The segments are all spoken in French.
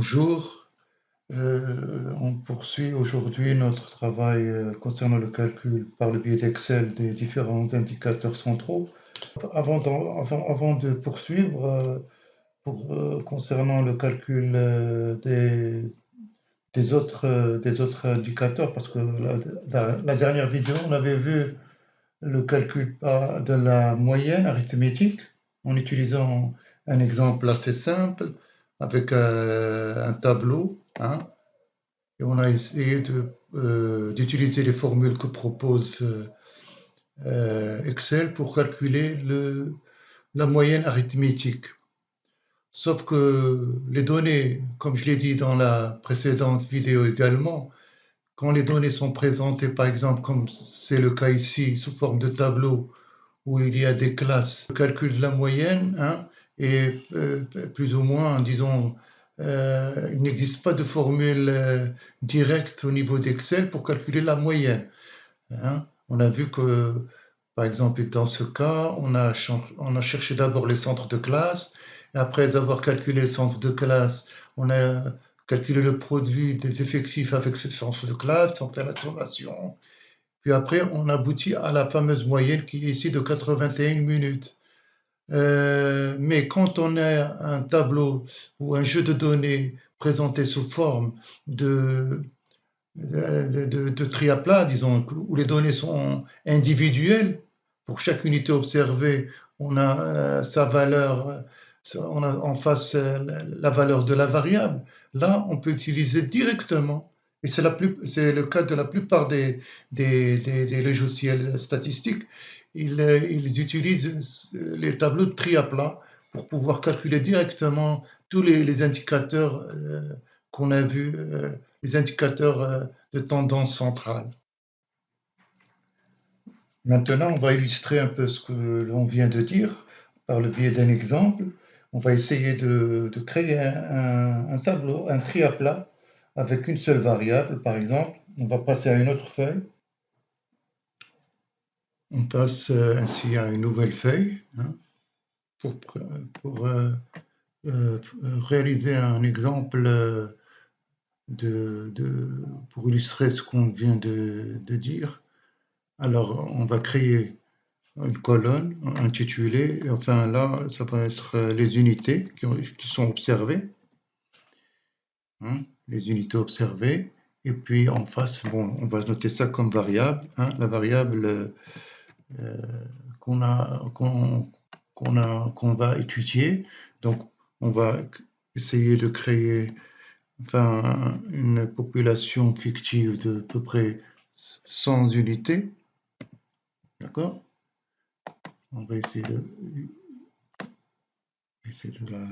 Bonjour, on poursuit aujourd'hui notre travail concernant le calcul par le biais d'Excel des différents indicateurs centraux. Avant de poursuivre, concernant le calcul des autres indicateurs, parce que la dernière vidéo, on avait vu le calcul de la moyenne arithmétique en utilisant un exemple assez simple avec un tableau, hein, et on a essayé d'utiliser les formules que propose Excel pour calculer la moyenne arithmétique. Sauf que les données, comme je l'ai dit dans la précédente vidéo également, quand les données sont présentées, par exemple, comme c'est le cas ici, sous forme de tableau, où il y a des classes, le calcul de la moyenne, hein, et plus ou moins, disons, il n'existe pas de formule directe au niveau d'Excel pour calculer la moyenne, hein. On a vu que, par exemple, dans ce cas, on a cherché d'abord les centres de classe, et après avoir calculé le centre de classe, on a calculé le produit des effectifs avec ces centres de classe, sans faire la sommation. Puis après, on aboutit à la fameuse moyenne qui est ici de 81 minutes. Mais quand on a un tableau ou un jeu de données présenté sous forme de tri à plat, disons, où les données sont individuelles, pour chaque unité observée, on a sa valeur, on a en face la valeur de la variable. Là, on peut utiliser directement, et c'est le cas de la plupart des logiciels statistiques, ils utilisent les tableaux de tri à plat pour pouvoir calculer directement tous les indicateurs qu'on a vus, les indicateurs de tendance centrale. Maintenant, on va illustrer un peu ce que l'on vient de dire par le biais d'un exemple. On va essayer de créer un tableau, un tri à plat avec une seule variable, par exemple. On va passer à une autre feuille. On passe ainsi à une nouvelle feuille, hein, pour réaliser un exemple pour illustrer ce qu'on vient de dire. Alors, on va créer une colonne intitulée, et enfin là, ça va être les unités qui sont observées, hein, les unités observées, et puis en face, bon, on va noter ça comme variable, hein, la variable qu'on va étudier. Donc, on va essayer de créer enfin, une population fictive de à peu près 100 unités, d'accord? On va essayer de la...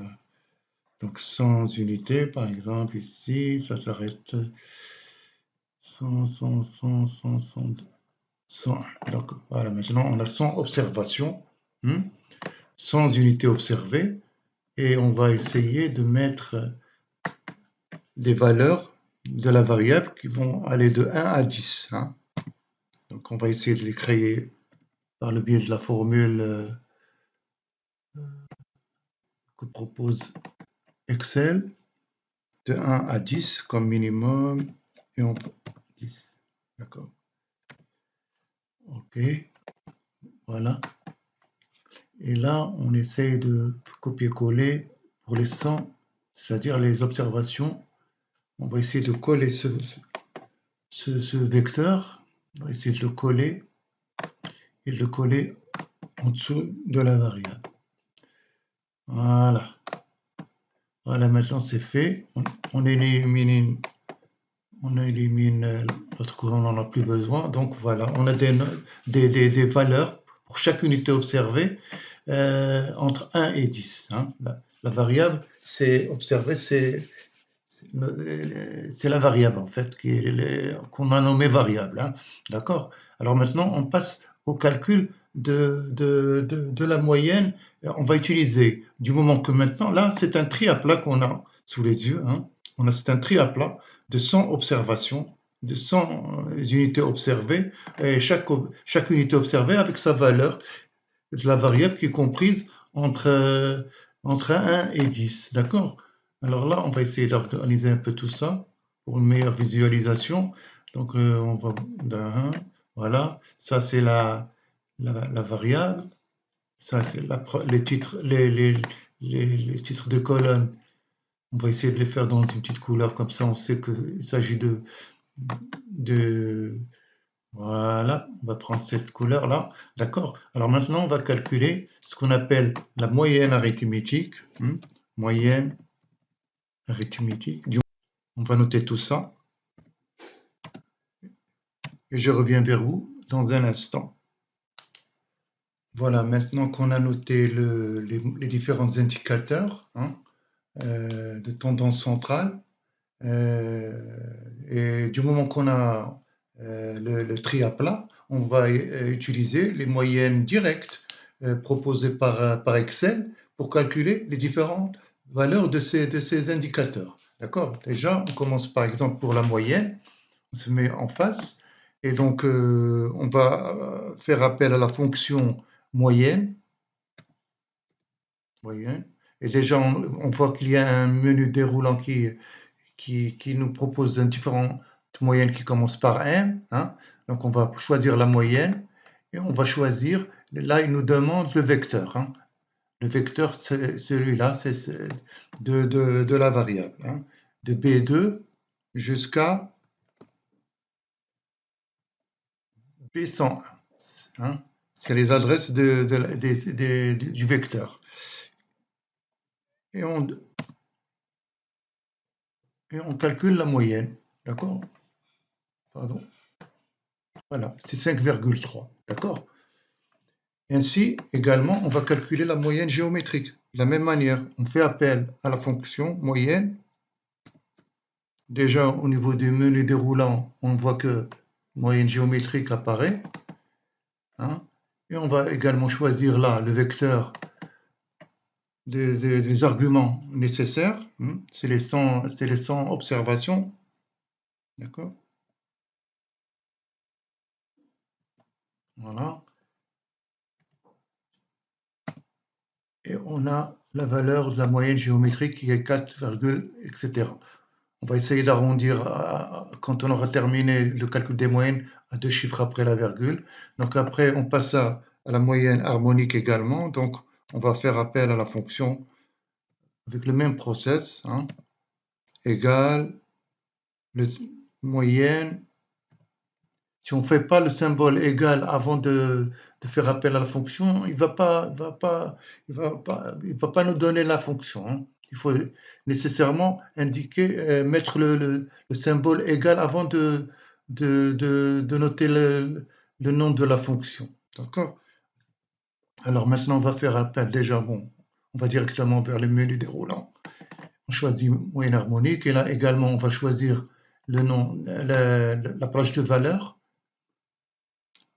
Donc 100 unités, par exemple, ici, ça s'arrête 100, 100, 100, 100, 100, 100. Donc voilà, maintenant on a 100 observations, 100 unités observées, et on va essayer de mettre des valeurs de la variable qui vont aller de 1 à 10. Hein. Donc on va essayer de les créer par le biais de la formule que propose Excel, de 1 à 10 comme minimum, et on 10. D'accord. OK. Voilà. Et là, on essaye de copier-coller pour les 100, c'est-à-dire les observations. On va essayer de coller ce vecteur. On va essayer de le coller et de le coller en dessous de la variable. Voilà. Voilà, maintenant c'est fait. On élimine l'autre colonne, on n'en a plus besoin. Donc voilà, on a des valeurs pour chaque unité observée entre 1 et 10. Hein. La variable, c'est observé, c'est la variable en fait qu'on a nommée variable. Hein. D'accord? Alors maintenant, on passe au calcul de la moyenne. On va utiliser, du moment que maintenant, là, c'est un tri à plat qu'on a sous les yeux. Hein. C'est un tri à plat de 100 observations, de 100 unités observées, et chaque unité observée avec sa valeur de la variable qui est comprise entre 1 et 10. D'accord? Alors là, on va essayer d'organiser un peu tout ça pour une meilleure visualisation. Donc, on va d'un, voilà, ça c'est la variable, ça c'est les titres, les titres de colonne. On va essayer de les faire dans une petite couleur, comme ça on sait qu'il s'agit de... Voilà, on va prendre cette couleur-là. D'accord. Alors maintenant, on va calculer ce qu'on appelle la moyenne arithmétique. Moyenne arithmétique. On va noter tout ça. Et je reviens vers vous dans un instant. Voilà, maintenant qu'on a noté les différents indicateurs de tendance centrale, et du moment qu'on a le tri à plat, on va utiliser les moyennes directes proposées par Excel pour calculer les différentes valeurs de ces indicateurs. D'accord? Déjà, on commence par exemple pour la moyenne, on se met en face, et donc on va faire appel à la fonction moyenne. Et déjà, on voit qu'il y a un menu déroulant qui nous propose différentes moyennes qui commencent par M. Donc, on va choisir la moyenne et on va choisir. Là, il nous demande le vecteur. Le vecteur, c'est celui-là, c'est de la variable. De B2 jusqu'à B101. C'est les adresses du vecteur. Et on calcule la moyenne. D'accord? Pardon. Voilà, c'est 5,3. D'accord? Ainsi, également, on va calculer la moyenne géométrique. De la même manière, on fait appel à la fonction moyenne. Déjà, au niveau des menus déroulants, on voit que moyenne géométrique apparaît. Et on va également choisir là le vecteur des arguments nécessaires. C'est les 100 observations. D'accord? Voilà. Et on a la valeur de la moyenne géométrique qui est 4, etc. On va essayer d'arrondir quand on aura terminé le calcul des moyennes à 2 chiffres après la virgule. Donc après, on passe à la moyenne harmonique également. Donc on va faire appel à la fonction avec le même process, égale le moyenne. Si on ne fait pas le symbole égal avant de faire appel à la fonction, il va pas nous donner la fonction. Il faut nécessairement indiquer, mettre le symbole égal avant de noter le nom de la fonction. D'accord? Alors maintenant, on va faire appel déjà, bon, on va directement vers le menu déroulant. On choisit moyenne harmonique et là également, on va choisir le nom, la plage de valeur.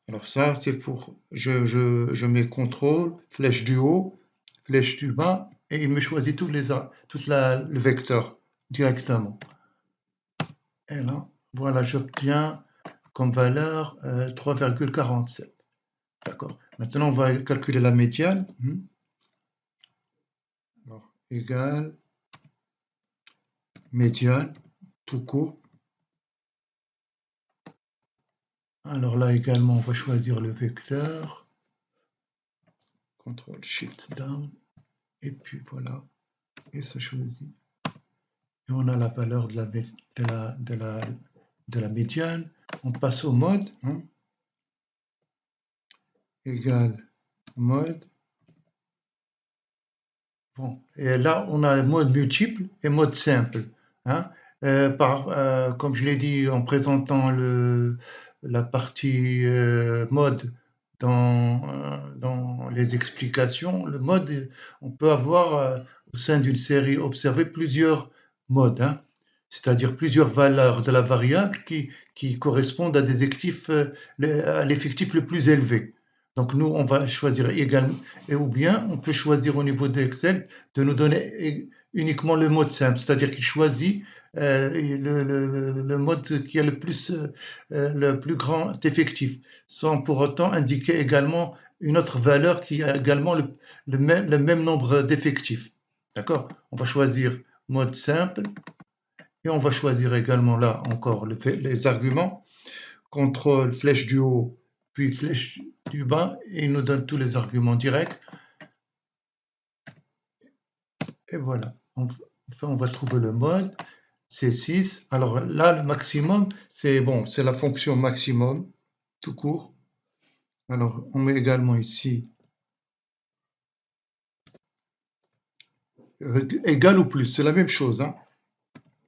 Alors ça, c'est pour, je mets contrôle, flèche du haut, flèche du bas, et il me choisit tout le vecteur directement. Et là, voilà, j'obtiens comme valeur 3,47. D'accord. Maintenant, on va calculer la médiane. Alors, égale médiane, tout court. Alors là également, on va choisir le vecteur. CTRL SHIFT down. Et puis voilà. Et ça choisit. Et on a la valeur de la médiane. On passe au mode. Égale mode. Bon. Et là, on a mode multiple et mode simple. Comme je l'ai dit en présentant la partie mode dans les explications, le mode, on peut avoir au sein d'une série observée plusieurs modes, c'est-à-dire plusieurs valeurs de la variable qui correspondent à à l'effectif le plus élevé. Donc nous, on va choisir également, ou bien on peut choisir au niveau d'Excel de nous donner uniquement le mode simple, c'est-à-dire qu'il choisit le mode qui a le plus grand effectif, sans pour autant indiquer également une autre valeur qui a également le même nombre d'effectifs. D'accord? On va choisir mode simple, et on va choisir également là encore les arguments, contrôle flèche du haut, puis flèche du bas, et il nous donne tous les arguments directs, et voilà. Enfin, on va trouver le mode, c'est 6. Alors là, le maximum, c'est bon, c'est la fonction maximum, tout court. Alors, on met également ici égal ou plus, c'est la même chose, hein.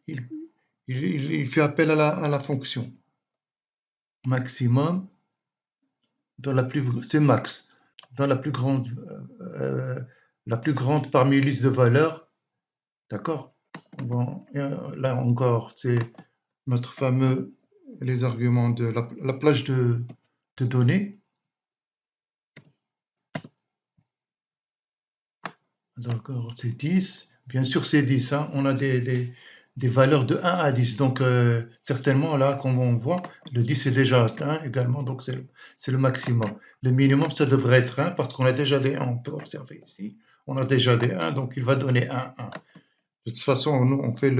Il, il fait appel à la fonction maximum dans la plus, c'est max, dans la plus grande parmi les listes de valeurs, d'accord? Là encore, c'est notre fameux, les arguments de la plage de données. D'accord, c'est 10. Bien sûr, c'est 10, hein. On a des valeurs de 1 à 10. Donc, certainement, là, comme on voit, le 10 est déjà atteint également. Donc, c'est le maximum. Le minimum, ça devrait être 1 parce qu'on a déjà des 1. On peut observer ici. On a déjà des 1, donc il va donner 1, 1. De toute façon, on fait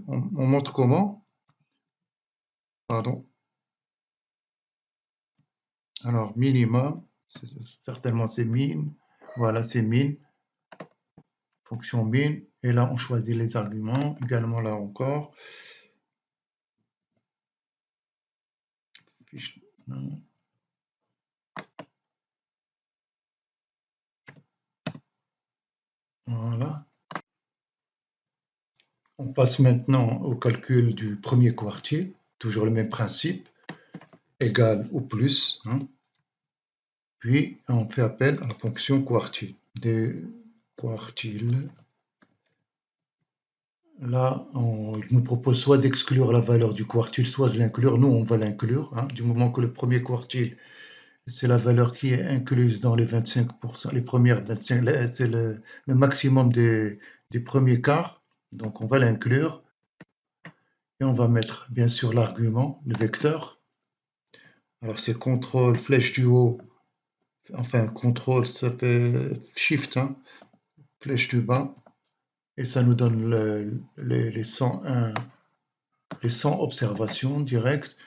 on montre comment. Pardon. Alors, minimum, certainement, c'est min. Voilà, c'est min. Fonction min. Et là, on choisit les arguments. Également, là encore. Fiche, non. Voilà. On passe maintenant au calcul du premier quartile, toujours le même principe, égal ou plus, hein. Puis on fait appel à la fonction quartile. Des quartiles. Là, il nous propose soit d'exclure la valeur du quartile, soit de l'inclure. Nous, on va l'inclure, hein, du moment que le premier quartile, c'est la valeur qui est incluse dans les 25%, les premières 25, c'est le maximum des premiers quarts. Donc on va l'inclure. Et on va mettre bien sûr l'argument, le vecteur. Alors c'est contrôle, flèche du haut, enfin contrôle, ça fait shift, hein, flèche du bas, et ça nous donne les 101, les 100 observations directes.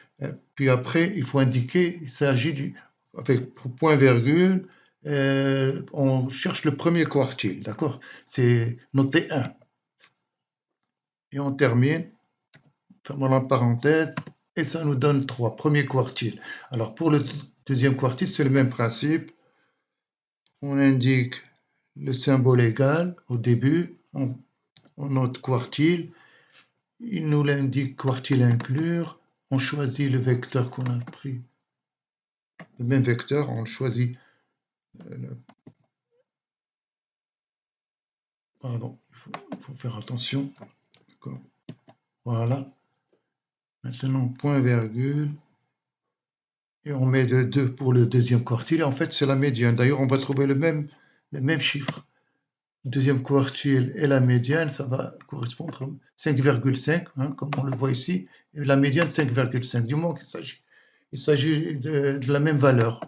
Puis après, il faut indiquer, il s'agit avec point virgule, on cherche le premier quartile, d'accord? C'est noté 1. Et on termine, fermons la parenthèse, et ça nous donne 3, premier quartile. Alors pour le deuxième quartile, c'est le même principe. On indique le symbole égal au début, on note quartile, il nous l'indique quartile inclure, on choisit le vecteur qu'on a pris, le même vecteur, on choisit, pardon, il faut faire attention, voilà, maintenant point virgule, et on met de 2 pour le deuxième quartile, et en fait c'est la médiane, d'ailleurs on va trouver le même chiffre. Deuxième quartile et la médiane, ça va correspondre à 5,5, hein, comme on le voit ici, et la médiane 5,5, du moment qu'il s'agit de la même valeur.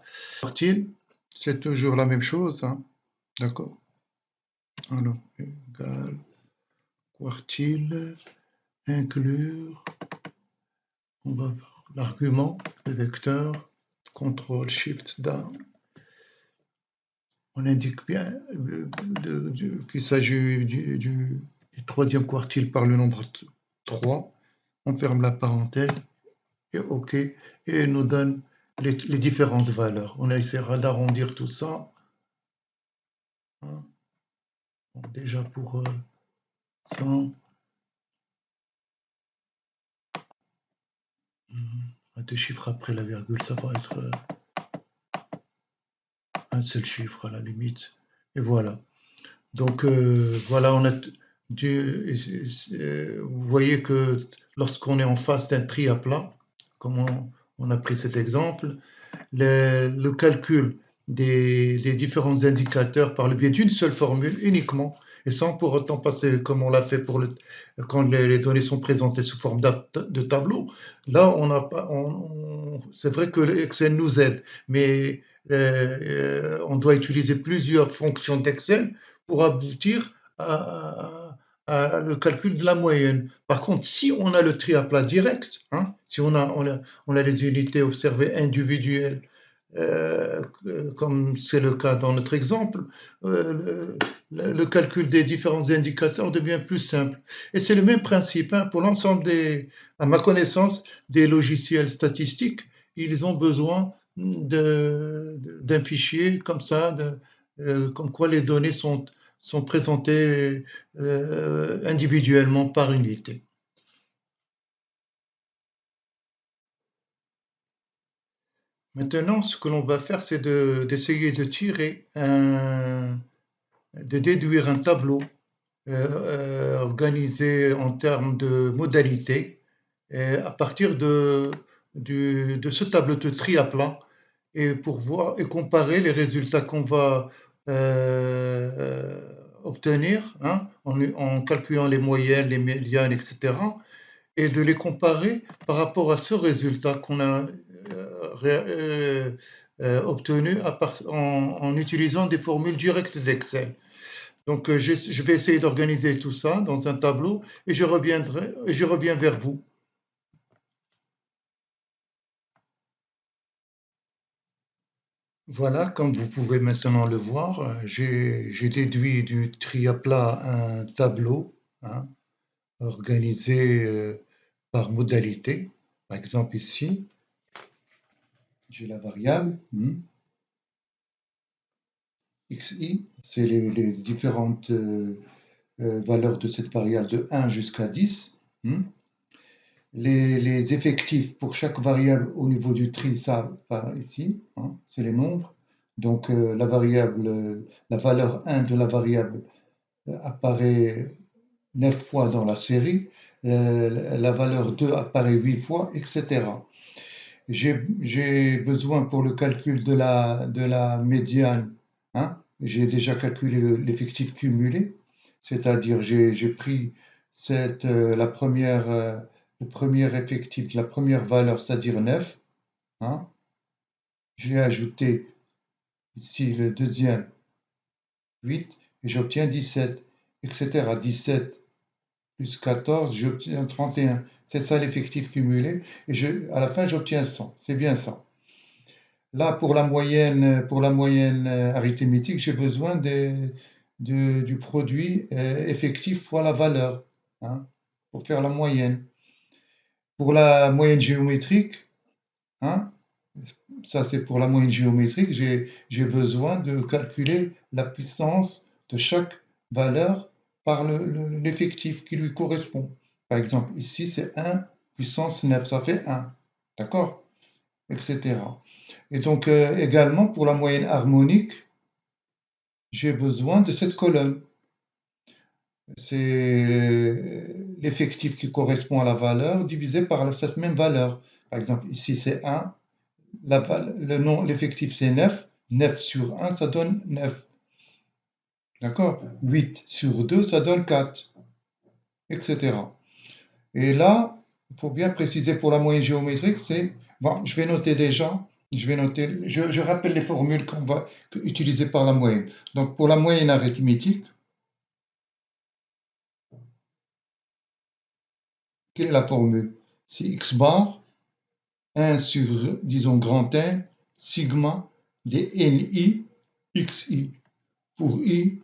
Quartile, c'est toujours la même chose, hein, d'accord? Alors, égal, quartile, inclure, on va voir l'argument, le vecteur, CTRL SHIFT down. On indique bien qu'il s'agit du troisième quartile par le nombre 3. On ferme la parenthèse et OK. Et il nous donne les différentes valeurs. On essaiera d'arrondir tout ça. Bon, déjà pour 100. Deux chiffres après la virgule, ça va être un seul chiffre à la limite. Et voilà. Donc voilà, on a vous voyez que lorsqu'on est en face d'un tri à plat, comme on a pris cet exemple, le calcul des différents indicateurs par le biais d'une seule formule uniquement, et sans pour autant passer comme on l'a fait quand les données sont présentées sous forme de tableau. Là, on n'a pas, c'est vrai que Excel nous aide, mais on doit utiliser plusieurs fonctions d'Excel pour aboutir le calcul de la moyenne. Par contre, si on a le tri à plat direct, hein, si on a les unités observées individuelles, comme c'est le cas dans notre exemple, le calcul des différents indicateurs devient plus simple. Et c'est le même principe hein, pour l'ensemble à ma connaissance, des logiciels statistiques. Ils ont besoin d'un fichier comme ça, comme quoi les données sont présentées individuellement par unité. Maintenant, ce que l'on va faire, c'est d'essayer de tirer de déduire un tableau organisé en termes de modalités à partir de ce tableau de tri à plat et pour voir et comparer les résultats qu'on va obtenir hein, en calculant les moyennes, les médianes, etc. Et de les comparer par rapport à ce résultat qu'on a obtenu en utilisant des formules directes d'Excel. Donc, je vais essayer d'organiser tout ça dans un tableau et je reviens vers vous. Voilà, comme vous pouvez maintenant le voir, j'ai déduit du tri à plat un tableau hein, organisé par modalité. Par exemple, ici, j'ai la variable xi, c'est les différentes valeurs de cette variable de 1 jusqu'à 10. Les effectifs pour chaque variable au niveau du tri, ça, par ici, hein, c'est les nombres. Donc la valeur 1 de la variable apparaît 9 fois dans la série, la valeur 2 apparaît 8 fois, etc. J'ai besoin pour le calcul de la médiane, hein, j'ai déjà calculé l'effectif cumulé, c'est-à-dire j'ai pris le premier effectif, la première valeur, c'est-à-dire 9, hein, j'ai ajouté ici le deuxième 8 et j'obtiens 17, etc. 17 plus 14, j'obtiens 31. C'est ça l'effectif cumulé et à la fin j'obtiens 100. C'est bien ça. Là, pour la moyenne arithmétique, j'ai besoin du produit effectif fois la valeur hein, pour faire la moyenne. Pour la moyenne géométrique, hein, ça c'est pour la moyenne géométrique, j'ai besoin de calculer la puissance de chaque valeur par l'effectif qui lui correspond. Par exemple, ici c'est 1 puissance 9, ça fait 1. D'accord? Etc. Et donc également pour la moyenne harmonique, j'ai besoin de cette colonne. C'est l'effectif qui correspond à la valeur divisé par cette même valeur. Par exemple, ici c'est 1, l'effectif c'est 9, 9 sur 1 ça donne 9. D'accord? 8 sur 2 ça donne 4, etc. Et là, il faut bien préciser pour la moyenne géométrique, c'est, bon, je vais noter déjà, je rappelle les formules qu'on va utiliser par la moyenne. Donc pour la moyenne arithmétique, quelle est la formule? C'est x bar, 1 sur, disons, grand N, sigma des ni, xi. Pour i,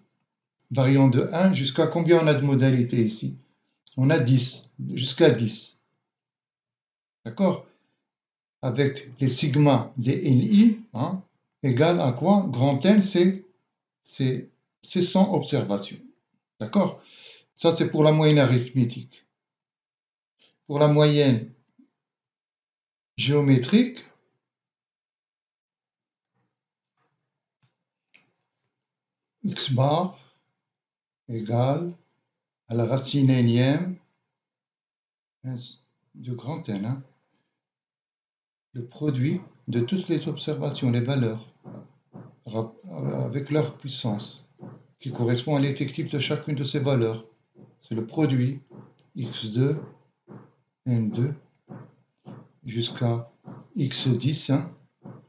variant de 1, jusqu'à combien on a de modalités ici? On a 10, jusqu'à 10. D'accord? Avec les sigma des ni, hein, égale à quoi? Grand N, c'est 100 observations. D'accord? Ça, c'est pour la moyenne arithmétique. Pour la moyenne géométrique, x bar égale à la racine énième de grand N, hein, le produit de toutes les observations, les valeurs, avec leur puissance, qui correspond à l'effectif de chacune de ces valeurs. C'est le produit x2, n2, jusqu'à x10, hein,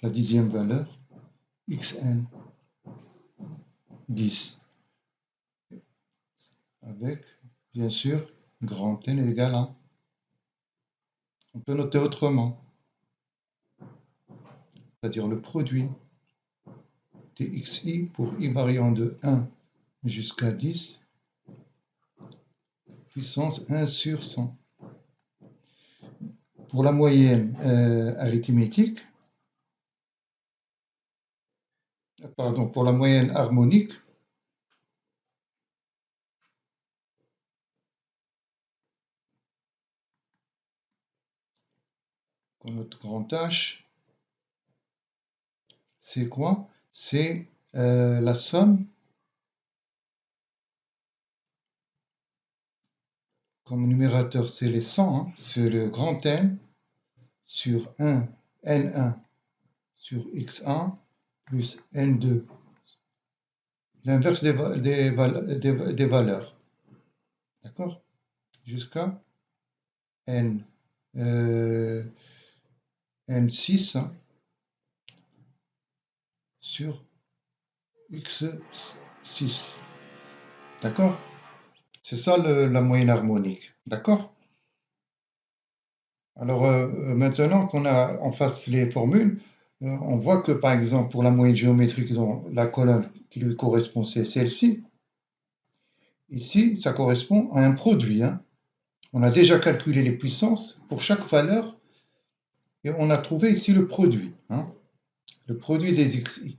la dixième valeur, xn, 10, avec bien sûr, grand N égale 1. On peut noter autrement, c'est-à-dire le produit de xi pour i variant de 1 jusqu'à 10 puissance 1 sur 100. Pour la moyenne arithmétique, pardon, pour la moyenne harmonique, qu'on note grand H, c'est quoi? C'est la somme, comme numérateur, c'est les 100, hein, c'est le grand N sur 1, N1 sur X1 plus N2, l'inverse des valeurs, d'accord? Jusqu'à N, N6 hein, sur X6, d'accord? C'est ça la moyenne harmonique, d'accord? Alors maintenant qu'on a en face les formules, on voit que par exemple pour la moyenne géométrique, dont la colonne qui lui correspond, c'est celle-ci. Ici, ça correspond à un produit, hein. On a déjà calculé les puissances pour chaque valeur et on a trouvé ici le produit, hein, le produit des xi.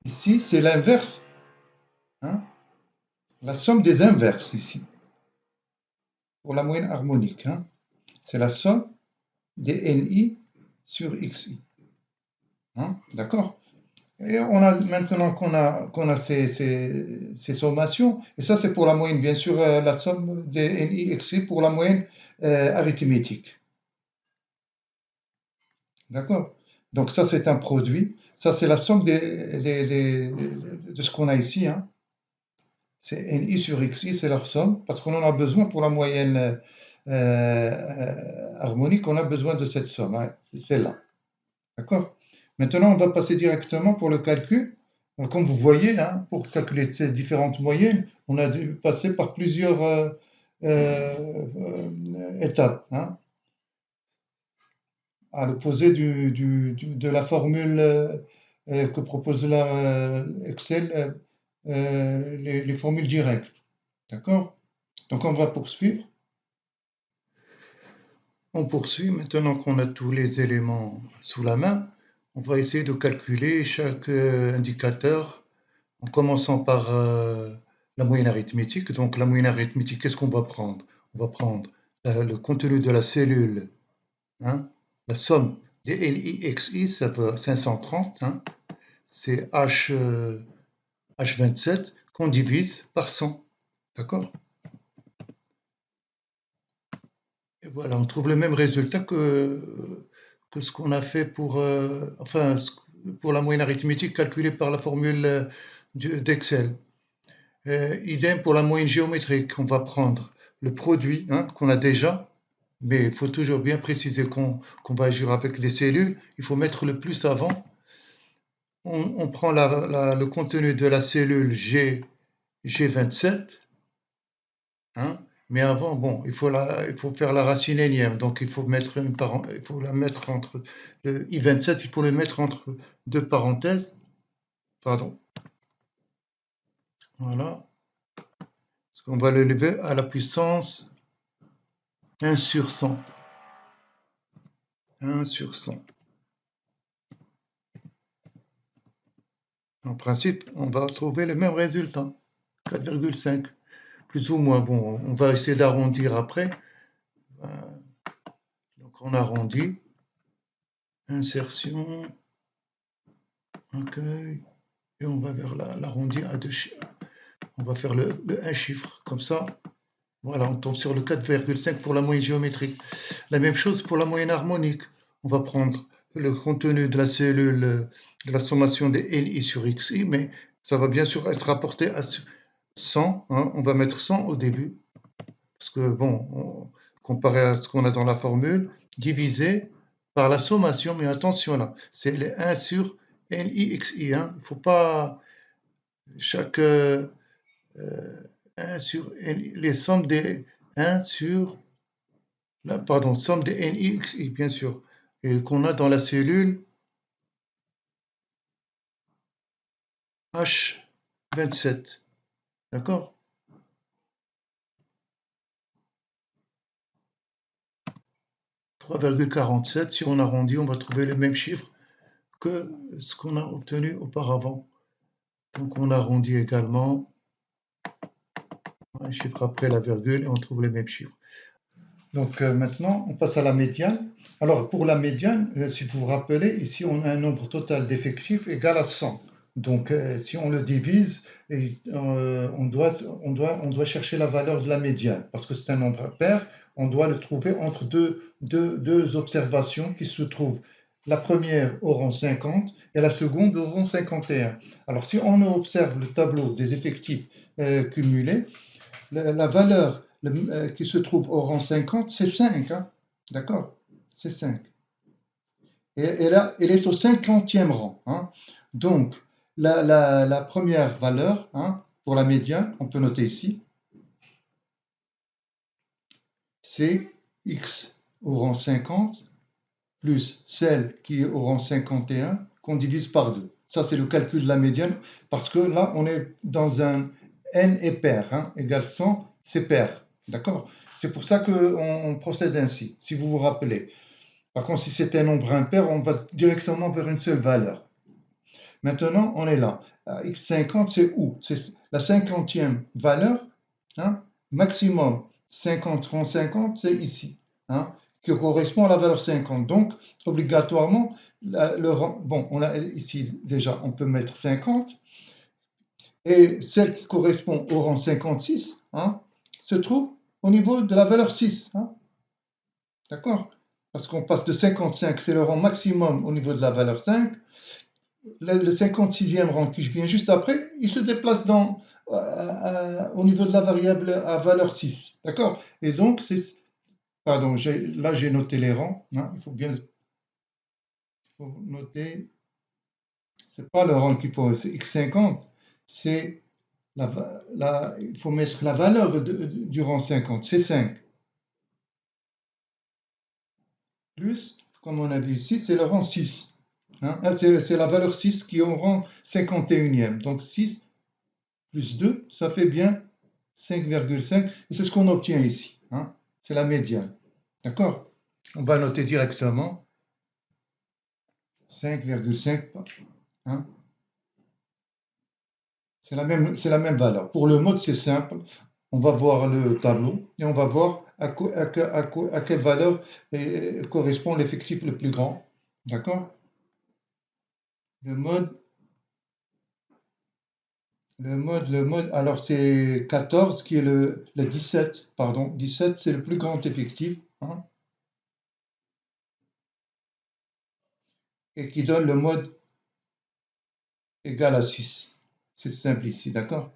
Ici, c'est l'inverse, hein, la somme des inverses ici, pour la moyenne harmonique, hein. C'est la somme des ni sur xi, hein, d'accord? Et on a maintenant qu'on a ces sommations, et ça c'est pour la moyenne, bien sûr, la somme des ni xi pour la moyenne arithmétique. D'accord? Donc ça c'est un produit, ça c'est la somme de ce qu'on a ici, hein. C'est ni sur xi, c'est leur somme, parce qu'on en a besoin pour la moyenne harmonique, on a besoin de cette somme, hein, celle-là. D'accord? Maintenant, on va passer directement pour le calcul. Comme vous voyez, hein, pour calculer ces différentes moyennes, on a dû passer par plusieurs étapes, hein, à l'opposé de la formule que propose Excel, les formules directes. D'accord? Donc, on va poursuivre. On poursuit maintenant qu'on a tous les éléments sous la main. On va essayer de calculer chaque indicateur en commençant par la moyenne arithmétique. Donc la moyenne arithmétique, qu'est-ce qu'on va prendre? On va prendre le contenu de la cellule, hein, la somme des LIXI, ça va 530, hein, c'est H27 qu'on divise par 100. D'accord? Et voilà, on trouve le même résultat que ce qu'on a fait pour, pour la moyenne arithmétique calculée par la formule d'Excel. Idem pour la moyenne géométrique, on va prendre le produit, hein, qu'on a déjà, mais il faut toujours bien préciser qu'on va agir avec des cellules, il faut mettre le plus avant. On prend le contenu de la cellule G27, hein, mais avant, bon, il faut faire la racine énième, donc il faut la mettre entre le I27, il faut le mettre entre deux parenthèses, pardon, voilà, parce qu'on va le lever à la puissance 1 sur 100. 1 sur 100. En principe, on va trouver le même résultat, 4,5, plus ou moins. Bon, on va essayer d'arrondir après. Donc on arrondit, insertion, accueil, et on va vers l'arrondi à deux chiffres. On va faire le 1 chiffre, comme ça. Voilà, on tombe sur le 4,5 pour la moyenne géométrique. La même chose pour la moyenne harmonique. On va prendre le contenu de la cellule, de la sommation des LI sur XI, mais ça va bien sûr être rapporté à 100, hein, on va mettre 100 au début, parce que bon, comparé à ce qu'on a dans la formule, divisé par la sommation, mais attention là, c'est les 1 sur NIXI, hein, il ne faut pas chaque 1 sur N, les sommes des 1 sur, pardon, somme des NXI, bien sûr, et qu'on a dans la cellule H27, d'accord? 3,47, si on arrondit, on va trouver le même chiffre que ce qu'on a obtenu auparavant. Donc on arrondit également un chiffre après la virgule et on trouve le même chiffre. Donc maintenant, on passe à la médiane. Alors pour la médiane, si vous vous rappelez, ici on a un nombre total d'effectifs égal à 100. Donc si on le divise, on doit chercher la valeur de la médiane, parce que c'est un nombre pair, on doit le trouver entre deux observations qui se trouvent. La première au rang 50 et la seconde au rang 51. Alors si on observe le tableau des effectifs cumulés, la valeur qui se trouve au rang 50, c'est 5. Hein, d'accord? C'est 5. Et là, elle est au 50e rang. Hein. Donc, la première valeur, hein, pour la médiane, on peut noter ici, c'est x au rang 50 plus celle qui est au rang 51 qu'on divise par 2. Ça, c'est le calcul de la médiane, parce que là, on est dans un n est pair, hein, égale 100, c'est pair. D'accord? C'est pour ça qu'on procède ainsi, si vous vous rappelez. Par contre, si c'est un nombre impair, on va directement vers une seule valeur. Maintenant, on est là. x50, c'est où? C'est la 50e valeur, hein, maximum 50 rang 50, c'est ici, hein, qui correspond à la valeur 50. Donc, obligatoirement, le rang, bon, on a ici déjà, on peut mettre 50, et celle qui correspond au rang 56, hein, se trouve au niveau de la valeur 6. Hein, d'accord? Parce qu'on passe de 55, c'est le rang maximum au niveau de la valeur 5. Le 56e rang qui vient juste après, il se déplace au niveau de la variable à valeur 6. D'accord? Et donc, pardon, là j'ai noté les rangs. Hein, il faut bien noter. C'est pas le rang qu'il faut, c'est x50. C'est il faut mettre la valeur du rang 50, c'est 5. Plus, comme on a vu ici, c'est le rang 6. Hein, c'est la valeur 6 qui est au rang 51e. Donc 6 plus 2, ça fait bien 5,5. Et c'est ce qu'on obtient ici. Hein, c'est la médiane. D'accord? On va noter directement 5,5. Hein, c'est la même valeur. Pour le mode, c'est simple. On va voir le tableau et on va voir à quelle valeur correspond l'effectif le plus grand. D'accord? Le mode, alors c'est 14 qui est le 17, pardon. 17, c'est le plus grand effectif, hein, et qui donne le mode égal à 6. C'est simple ici, d'accord?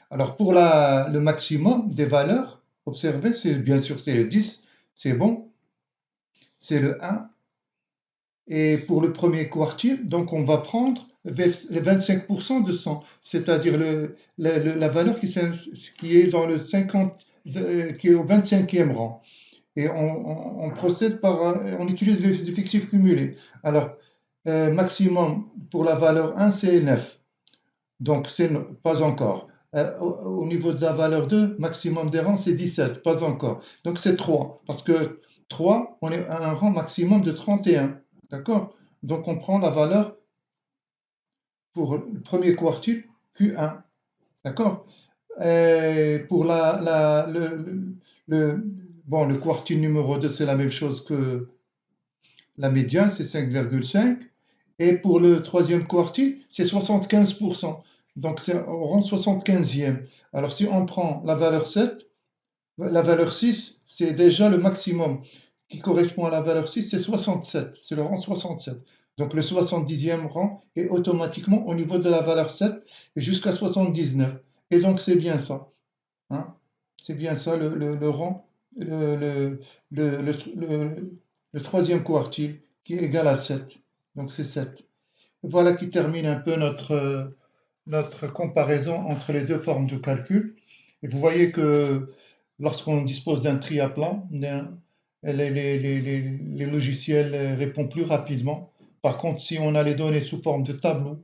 Alors pour le maximum des valeurs observées, c'est bien sûr c'est le 10, c'est bon, c'est le 1. Et pour le premier quartile, donc on va prendre les 25% de 100, c'est-à-dire la valeur qui est dans le 50, qui est au 25e rang. Et on procède on utilise les effectifs cumulés. Alors, maximum pour la valeur 1, c'est 9. Donc, c'est pas encore. Au niveau de la valeur 2, maximum des rangs, c'est 17, pas encore. Donc, c'est 3, parce que 3, on est à un rang maximum de 31. D'accord? Donc, on prend la valeur pour le premier quartile, Q1. D'accord? Pour le quartile numéro 2, c'est la même chose que la médiane, c'est 5,5. Et pour le troisième quartile, c'est 75%. Donc, c'est au rang 75e. Alors, si on prend la valeur 7, la valeur 6, c'est déjà le maximum qui correspond à la valeur 6, c'est 67. C'est le rang 67. Donc, le 70e rang est automatiquement au niveau de la valeur 7 et jusqu'à 79. Et donc, c'est bien ça. Hein, c'est bien ça le rang, le, le, le, le troisième quartile qui est égal à 7. Donc, c'est 7. Voilà qui termine un peu notre comparaison entre les deux formes de calcul. Et vous voyez que lorsqu'on dispose d'un tri à plat, les logiciels répondent plus rapidement. Par contre, si on a les données sous forme de tableau,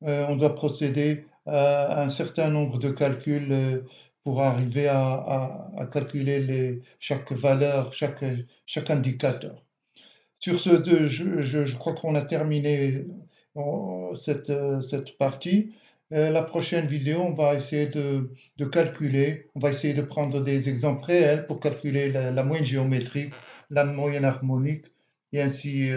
on doit procéder à un certain nombre de calculs pour arriver à calculer chaque valeur, chaque indicateur. Sur ce, je crois qu'on a terminé cette partie. La prochaine vidéo, on va essayer de calculer, on va essayer de prendre des exemples réels pour calculer la moyenne géométrique, la moyenne harmonique, et ainsi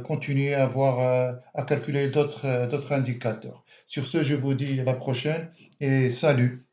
continuer à voir, à calculer d'autres indicateurs. Sur ce, je vous dis à la prochaine et salut.